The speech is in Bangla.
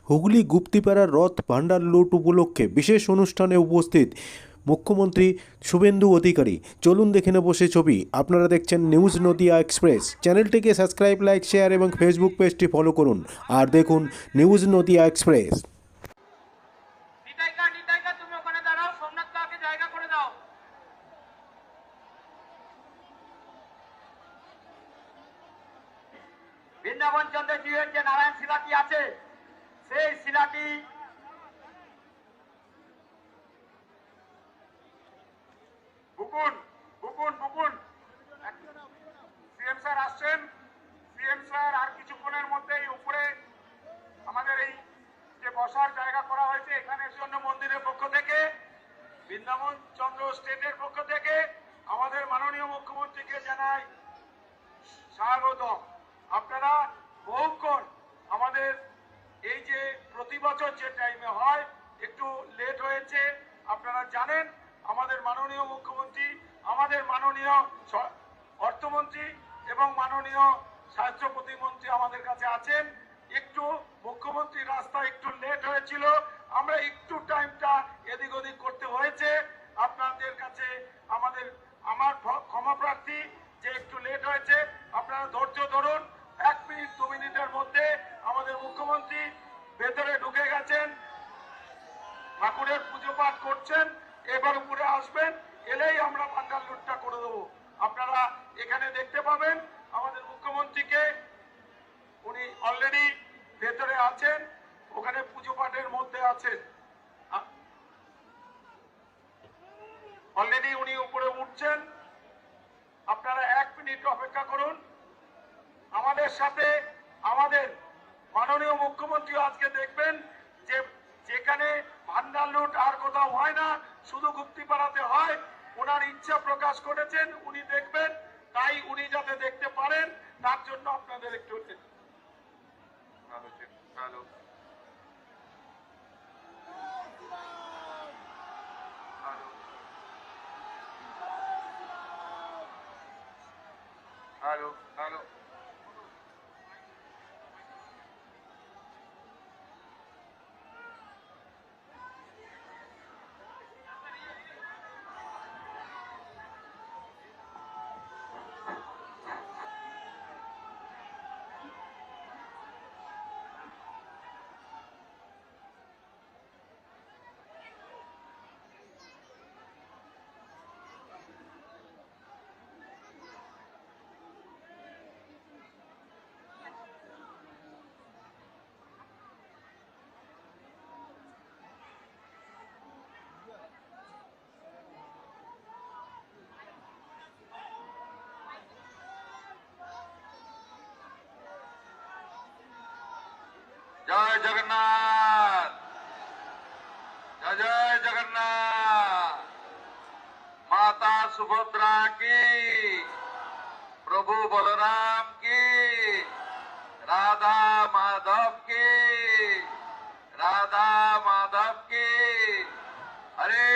হুগলি গুপ্তিপাড়ার রথ ভাণ্ডার লুট উপলক্ষে বিশেষ অনুষ্ঠানে উপস্থিত মুখ্যমন্ত্রী শুভেন্দু অধিকারী। চলুন দেখে নেব সে ছবি। আপনারা দেখছেন নিউজ নদিয়া এক্সপ্রেস। চ্যানেলটিকে সাবস্ক্রাইব, লাইক, শেয়ার এবং ফেসবুক পেজটি ফলো করুন। আর দেখুন নিউজ নদিয়া এক্সপ্রেস। তুমি ওখানে দাঁড়াও, সোমনাথ কাকে জায়গা করে দাও। বৃন্দাবন চন্দ্রজির যে নারায়ণ শিলাটি আছে, সেই শিলাটি বুকুন বুকুন বুকুন সিএম স্যার আসছেন। সিএম স্যার আর কিছুক্ষণের মধ্যেই উপরে আমাদের এই যে বসার জায়গা করা হয়েছে, এখানের জন্য মন্দিরের পক্ষ থেকে, বৃন্দাবন চন্দ্র স্টেটের পক্ষ থেকে আমাদের মাননীয় মুখ্যমন্ত্রীকে জানাই স্বাগতম। আপনারা বহুক্ষণ আমাদের এই যে প্রতি বছর যে টাইমে হয় একটু লেট হয়েছে, আপনারা জানেন আমাদের মাননীয় মুখ্যমন্ত্রী, আমাদের মাননীয় অর্থমন্ত্রী এবং মাননীয় স্বাস্থ্য প্রতিমন্ত্রী আমাদের কাছে আছেন। একটু মুখ্যমন্ত্রী রাস্তা একটু লেট হয়েছিল, আমরা একটু টাইমটা এদিক ওদিক করতে হয়েছে। আপনাদের কাছে আমার ক্ষমা প্রার্থী যে একটু লেট হয়েছে, আপনারা ধৈর্য ধরুন। 1 মিনিট 2 মিনিটের মধ্যে আমাদের মুখ্যমন্ত্রী ভেতরে ঢুকে গেছেন, ঠাকুরের পুজো পাঠ করছেন, এবার উপরে আসবেন, এলেই আমরা ভান্ডার লুটটা করে দেবো। আপনারা এখানে দেখতে পাবেন আমাদের মুখ্যমন্ত্রীকে, উনি অলরেডি ভেতরে আছেন, ওখানে পুজো পাঠের মধ্যে আছেন। অলরেডি উনি উপরে উঠছেন, আপনারা 1 মিনিট অপেক্ষা করুন। আমাদের সাথে আমাদের মাননীয় মুখ্যমন্ত্রী আজকে দেখবেন যে যেখানে ভান্ডার লুট আর কোথাও হয় না, শুধু গুপ্তিপাড়াতে হয়। ওনার ইচ্ছা প্রকাশ করেছেন, উনি দেখবেন, তাই উনি যাতে দেখতে পারেন তার জন্য আপনাদের একটু হ্যালো হ্যালো হ্যালো। জয় জগন্নাথ, জয় জয় জগন্নাথ। माता सुभद्रा की, प्रभु बलराम की, राधा माधव की, राधा माधव की। हरे